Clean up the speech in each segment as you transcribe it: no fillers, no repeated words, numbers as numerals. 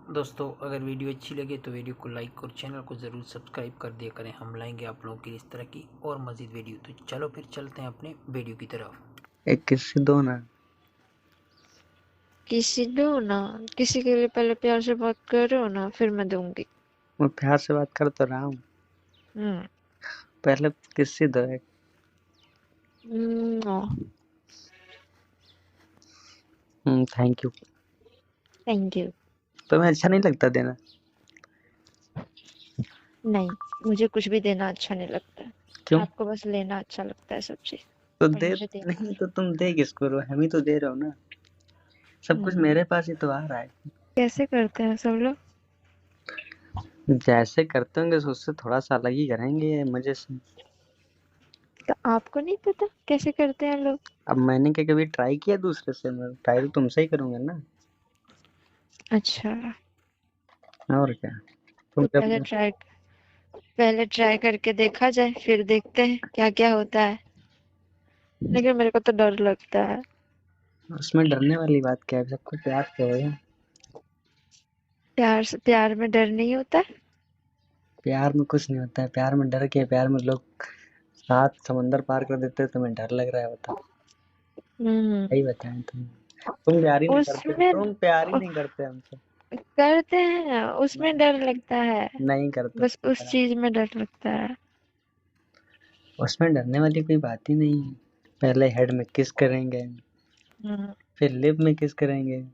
दोस्तों अगर वीडियो अच्छी लगे तो वीडियो को लाइक और चैनल को ज़रूर सब्सक्राइब कर दिया करें। हम लाएंगे आप लोगों की इस तरह की और मज़ीद वीडियो। तो चलो फिर चलते हैं अपने वीडियो की तरफ। एक किस्से दो ना। किसी दो ना। किसी के लिए पहले प्यार से बात करो ना, फिर मैं दूंगी। मैं प्यार से बात कर तो रहा हूँ, हम्म। पहले किस्से दो एक। No. Thank you. Thank you. तुम्हें अच्छा नहीं लगता देना? नहीं, मुझे कुछ भी देना अच्छा नहीं लगता है। क्यों? आपको बस लेना अच्छा लगता है सब चीज, तो और दे मुझे देना। नहीं तो तुम दे किसको रहो? हम ही तो दे रहे हो ना। सब कुछ हम्म। मेरे पास ही तो आ रहा है। कैसे करते हैं सब लोग? जैसे करते होंगे उससे थोड़ा सा अलग ही करेंगे मजे से। तो आपको नहीं पता कैसे करते हैं लोग? अब मैंने क्या कभी ट्राई किया दूसरे से? मैं ट्राई तो तुमसे ही करूंगा ना। अच्छा। और क्या। तुम तो जब पहले ट्राई करके देखा जाए, फिर देखते हैं क्या क्या होता है। लेकिन मेरे को तो डर लगता है। उसमें डरने वाली बात क्या है? सबको प्यार से हो। प्यार में डर नहीं होता है। प्यार में कुछ नहीं होता है। प्यार में डर के? प्यार में लोग सात समंदर पार कर देते हैं, तुम्हें डर लग रहा है? बताओ। हम्म। सही बताएं तुम प्यार ही नहीं करते। उसमें तुम प्यार ही नहीं करते हमसे। करते हैं, उसमें डर लगता है। नहीं करते बस तुम उस प्यार। चीज में डर लगता है। उसमें डरने वाली कोई बात ही नहीं है। पहले हेड में किस करेंगे, हम्म। फिर लिप में किस करेंगे,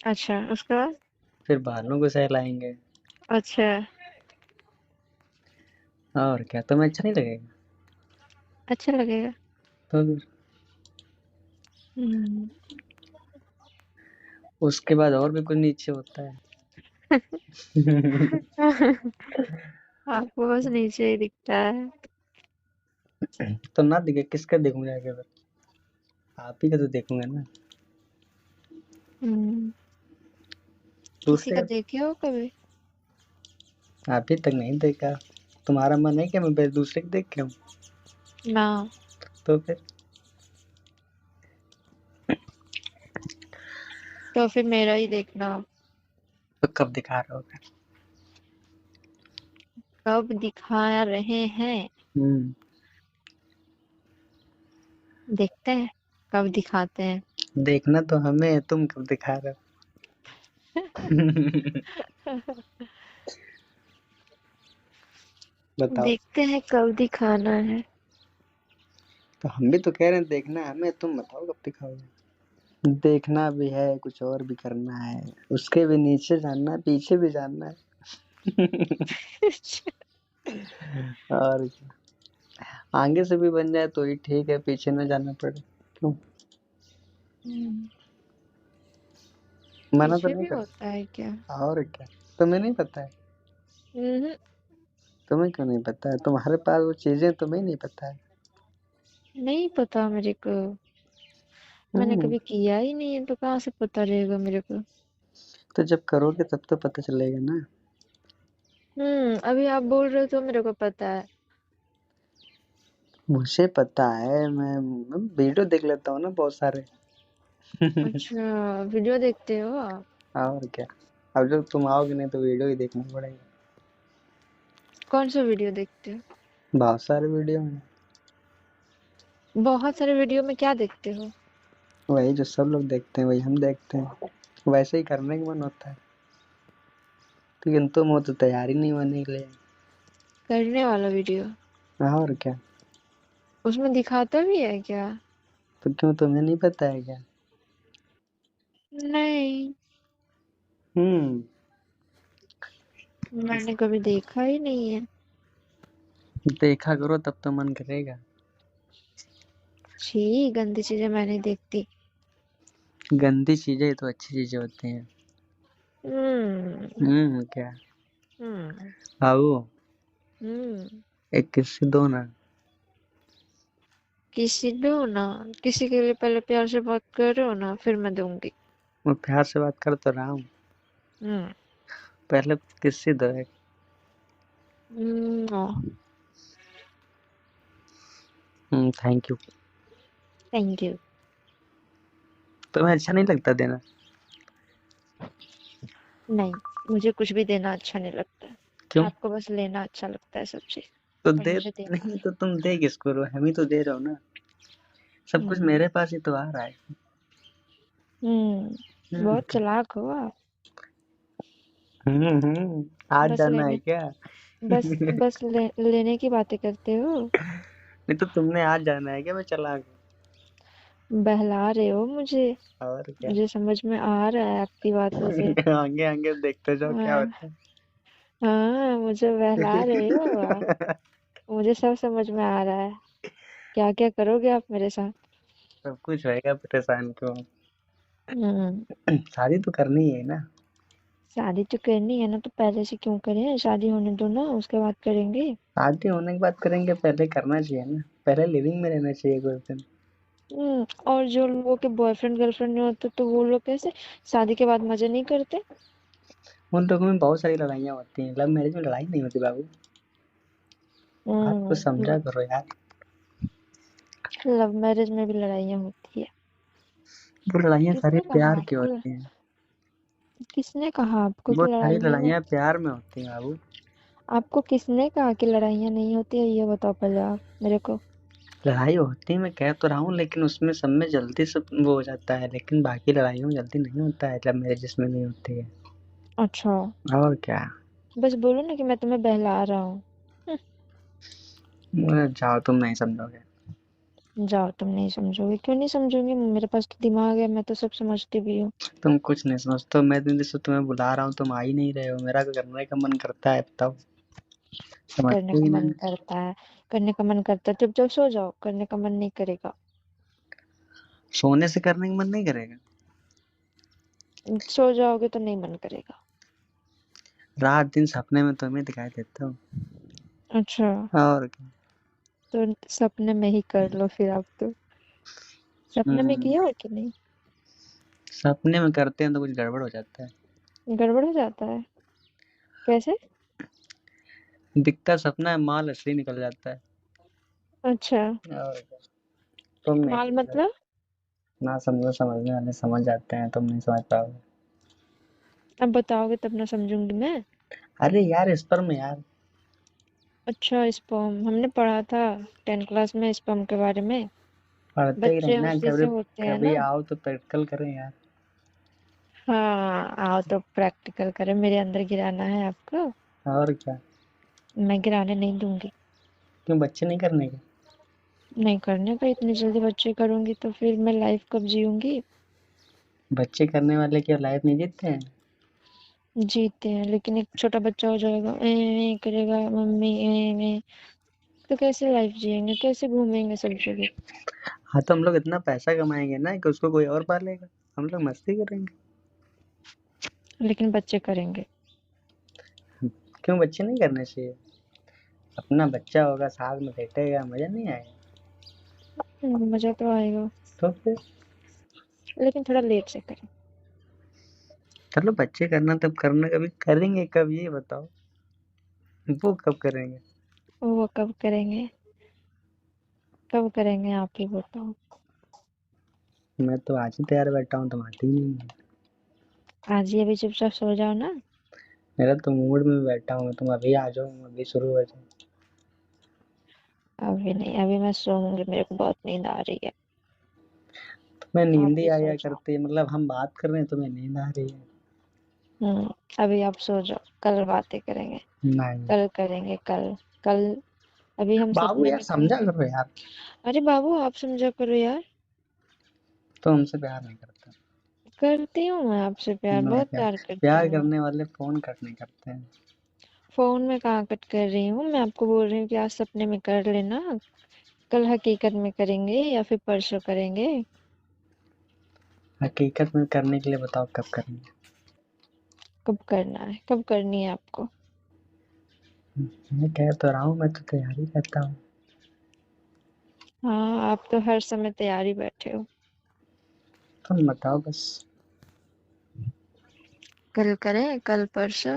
अच्छा, उसके बाद? फिर बालों को सहलाएंगे। अच्छा। और क्या? तुम्हें अच्छा नहीं लगेगा? अच्छा लगेगा। तो फिर हम्म। उसके बाद और भी कुछ नीचे होता है। आपको बस नीचे ही दिखता है। तो ना दिखे किसका देखूंगा आगे? फिर आप ही का तो देखूंगा ना। हम्म। किसी दूसरे का का देखे हो कभी? अभी तक नहीं देखा। तुम्हारा मन है कि मैं बस दूसरे को देख के आऊं? ना। तो फिर तो फिर मेरा ही देखना। तो कब दिखा रहे हो? कब दिखा रहे हैं? हम्म। देखते हैं कब दिखाते हैं। देखना तो हमें है, तुम कब दिखा रहे हो? बताओ। देखते हैं कब दिखाना है। तो हम भी तो कह रहे हैं देखना है हमें, तुम बताओ कब दिखाओगे? देखना भी है, कुछ और भी करना है, उसके भी नीचे जानना है, पीछे भी जानना है। और क्या। आगे से भी बन जाए तो ही ठीक है, पीछे न जाना पड़े। क्यों? हम्म। मना तो पीछे नहीं भी कर। होता है क्या? और क्या। तुम्हें नहीं पता है? हम्म। तुम्हें क्यों नहीं पता है? तुम्हारे पास वो चीजें, तुम्हें नहीं पता है। नहीं पता मेरे को। मैंने हम्म। कभी किया ही नहीं है, तो कहाँ से पता रहेगा मेरे को? तो जब करोगे तब तो पता चलेगा ना। अभी आप बोल रहे हो तो मेरे को पता है। मुझे पता है, मैं वीडियो देख लेता हूँ ना बहुत सारे। अच्छा, वीडियो देखते हो आप? और क्या। अब जब तुम आओगे नहीं तो वीडियो ही देखना पड़ेगा। कौन सा वीडियो देखते हो? बहुत सारे वीडियो हैं। बहुत सारे वीडियो में क्या देखते हो? वही जो सब लोग देखते हैं वही हम देखते हैं। वैसे ही करने का मन होता है, लेकिन तुम हो तो तैयारी नहीं होने के लिए। करने वाला वीडियो? और क्या। उसमें दिखाता भी है क्या? तो क्यों, तुम्हें नहीं पता है क्या? नहीं, हम्म। मैंने कभी देखा ही नहीं है। देखा करो तब तो मन करेगा। छी, गंदी चीजें मैं नहीं देखती। गंदी चीजें तो अच्छी चीजें होती हैं। हम्म। क्या? हम्म। आओ। हम्म। एक किस्से दो ना। किसी दो ना। किसी के लिए पहले प्यार से बात करो ना, फिर मैं दूंगी। मैं प्यार से बात कर तो रहा हूँ, हम्म। पहले किस्से दो एक। No. Thank you. Thank you. तुम्हें अच्छा नहीं लगता देना? नहीं। मुझे कुछ भी देना अच्छा नहीं लगता है। क्यों? आपको बस लेना अच्छा लगता है सब चीज, तो और दे मुझे देना। नहीं तो तुम दे किसको रहो? हम ही तो दे रहे हो ना। सब कुछ हम्म। मेरे पास ही तो आ रहा है। बहुत हम्म चालाक हो आप। आज बस जाना है लेने क्या? बस लेने की बातें करते हो। नहीं तो तुमने आज जाना है क्या? मैं चला गया। बहला रहे हो मुझे। और क्या? मुझे समझ में आ रहा है आपकी बातों से। आगे आगे देखते जाओ क्या हाँ। होता हाँ, मुझे बहला रहे हो आप। है। मुझे सब समझ में आ रहा है। क्या क्या करोगे आप मेरे साथ। सब कुछ होएगा, परेशान क्यों? हम्म। शादी तो करनी है ना। शादी तो करनी है ना, तो पहले से क्यों करें? शादी होने दो ना, उसके बाद करेंगे। शादी होने की बात करेंगे, पहले करना चाहिए ना। पहले लिविंग में रहना चाहिए कुछ दिन। और जो लोगों के बॉयफ्रेंड गर्लफ्रेंड नहीं होते, तो वो लोग कैसे शादी के बाद मजे नहीं करते? उन लोगों में बहुत सारी लड़ाइयाँ होती हैं, लव मैरिज में लड़ाई नहीं होती बाबू। बात को समझा करो यार। लव मैरिज में भी लड़ाइयाँ होती है। वो लड़ाइयाँ सारी किसने कहा प्यार की आपको? होती हैं। किसने कहा आपको वो कि सारी लड़ाई नहीं लड़ाइयाँ होती? प्यार में होती हैं बाबू। आपको किसने कहा कि लड़ाइयाँ नहीं होती है? ये बताओ पहले आप मेरे को। लड़ाई होती है, मैं कह तो रहा हूँ, लेकिन उसमें सब में जल्दी सब वो हो जाता है, लेकिन बाकी लड़ाइयों में जल्दी नहीं होता है, लव मैरिज में नहीं होती है। अच्छा। और क्या? बस बोलो ना कि मैं तुम्हें बहला रहा हूँ। जाओ, तुम नहीं समझोगे। जाओ, तुम नहीं समझोगे? क्यों नहीं समझोगे? मेरे पास तो दिमाग है, मैं तो सब समझती भी हूँ। तुम कुछ नहीं समझते हो। मैं दिन से तुम्हें बुला रहा हूँ, तुम आ ही नहीं रहे हो। मेरा करने का मन करता है, बताओ। करने समझते का ही मन नहीं। करता है। करने का मन करता है, चुपचाप सो जाओ, करने का मन नहीं करेगा। सोने से करने का मन नहीं करेगा? सो जाओगे तो नहीं मन करेगा। रात दिन सपने में तुम्हें दिखाई देता हूँ। अच्छा। और क्या? तो सपने में ही कर लो फिर आप तो। सपने में हम्म, किया हो कि नहीं? सपने में करते हैं तो कुछ गड़बड़ हो जाता है। गड़बड़ हो जाता है? कैसे? दिखता सपना है, माल असली निकल जाता है। अच्छा। और क्या? तुम नहीं माल समझ। मतलब? ना समझो, समझने वाले समझ जाते हैं, तुम नहीं समझ पाओगे। अब बताओगे तब ना समझूंगी मैं। अरे यार, इस पर में यार। अच्छा, स्पर्म हमने पढ़ा था 10th क्लास में, स्पर्म के बारे में। पढ़ते ही बच्चे रहना, उसी से कभी होते हैं कभी ना। आओ तो प्रैक्टिकल करें यार। हाँ, आओ तो प्रैक्टिकल करें। मेरे अंदर गिराना है आपको? और क्या? मैं गिराने नहीं दूंगी। क्यों, बच्चे नहीं करने के? नहीं करने का। इतनी जल्दी बच्चे करूंगी तो फिर मैं लाइफ कब जीऊंगी? बच्चे करने वाले क्या लाइफ नहीं जीते हैं? जीते हैं, लेकिन एक छोटा बच्चा हो जाएगा, करेगा मम्मी तो कैसे लाइफ जिएंगे? कैसे घूमेंगे सब जगह? हाँ, तो हम लोग इतना पैसा कमाएंगे ना कि उसको कोई और पालेगा। हम लोग मस्ती करेंगे। लेकिन बच्चे करेंगे। क्यों बच्चे नहीं करने चाहिए? अपना बच्चा होगा, साथ में लेटेगा, मजा नहीं आएगा? मजा तो आएगा, तो फिर लेकिन थोड़ा लेट से करें। चलो, बच्चे करना तब करना, कभी करेंगे कब ये बताओ? वो कब करेंगे? वो कब करेंगे? कब करेंगे आप ही बताओ। मैं तो आज ही तैयार बैठा हूँ, तुम आती ही नहीं है। आज ही अभी चुपचाप सो जाओ ना। मेरा तो मूड में बैठा हूँ, तुम अभी आ जाओ, अभी शुरू हो जाओ। अभी नहीं, अभी मैं सोऊंगी, मेरे को बहुत नींद आ रही है। मैं आप नींद ही भी सो आया जाओ। करती है, मतलब हम बात कर रहे हैं तुम्हें नींद आ रही है? हम्म। अभी आप सो जाओ, कल बातें करेंगे। नहीं। कल करेंगे, कल। कल। अभी हम बाबू सपने यार, में समझा करेंगे। करो यार। अरे बाबू, आप समझा करो यार। तो हमसे प्यार नहीं करता? करती हूँ मैं आपसे प्यार, मैं बहुत क्या? प्यार करती प्यार हूँ। करने वाले फोन कट नहीं करते हैं। फोन में कहाँ कट कर रही हूँ? मैं आपको बोल रही हूँ कि आज सपने में कर लेना। कल हकीकत में करेंगे या फिर परसों करेंगे। हकीकत में करने के लिए बताओ कब करेंगे? कब करना है? कब करनी है आपको? मैं कह तो रहा हूँ, मैं तो तैयारी करता हूँ। हाँ, आप तो हर समय तैयारी बैठे हो। तुम बताओ बस। कल करें, कल परसों।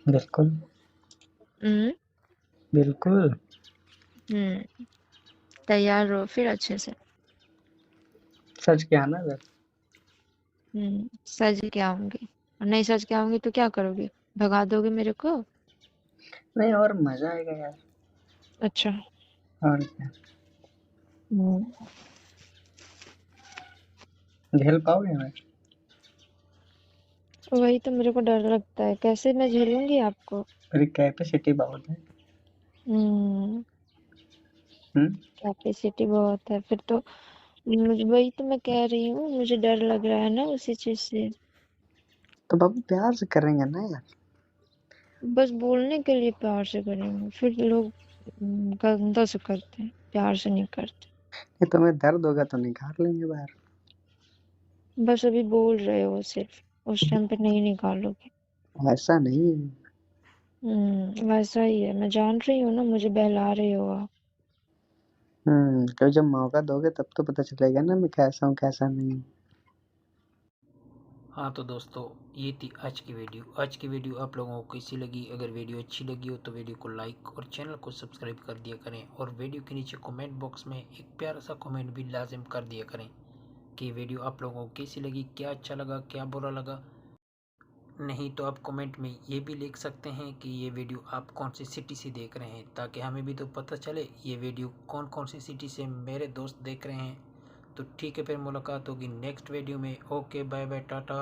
बिल्कुल। हम्म। बिल्कुल। हम्म। तैयार रहो फिर अच्छे से। सच क्या ना बस। सज के आऊंगी। और नहीं सच के आऊंगी तो क्या करोगे? भगा दोगे मेरे को? नहीं, और मजा आएगा यार। अच्छा। और क्या, हम्म, झेल पाओगे मैं? वही तो मेरे को डर लगता है, कैसे मैं झेलूंगी आपको? मेरी कैपेसिटी बहुत है। हम्म। हम्म। कैपेसिटी बहुत है फिर तो। मुझे वही तो मैं कह रही हूँ, मुझे डर लग रहा है ना उसी चीज से। तो बाबू प्यार से करेंगे ना यार। बस बोलने के लिए प्यार से करेंगे, फिर लोग गंदा से करते हैं, प्यार से नहीं करते। ये तुम्हें दर्द होगा तो निकाल लेंगे बाहर। बस अभी बोल रहे हो सिर्फ, उस टाइम पे नहीं निकालोगे। ऐसा नहीं है। वैसा ही है, मैं जान रही हूँ ना, मुझे बहला रहे हो आप। तो जब मौका दोगे तब तो पता चलेगा ना मैं कैसा हूँ कैसा नहीं। हाँ तो दोस्तों, ये थी आज की वीडियो। आज की वीडियो आप लोगों को कैसी लगी? अगर वीडियो अच्छी लगी हो तो वीडियो को लाइक और चैनल को सब्सक्राइब कर दिया करें, और वीडियो के नीचे कमेंट बॉक्स में एक प्यारा सा कमेंट भी लाजिम कर दिया करें कि वीडियो आप लोगों को कैसी लगी, क्या अच्छा लगा, क्या बुरा लगा। नहीं तो आप कमेंट में ये भी लिख सकते हैं कि ये वीडियो आप कौन सी सिटी से देख रहे हैं, ताकि हमें भी तो पता चले ये वीडियो कौन कौन सी सिटी से मेरे दोस्त देख रहे हैं। तो ठीक है, फिर मुलाकात होगी नेक्स्ट वीडियो में। Okay, bye bye, Tata.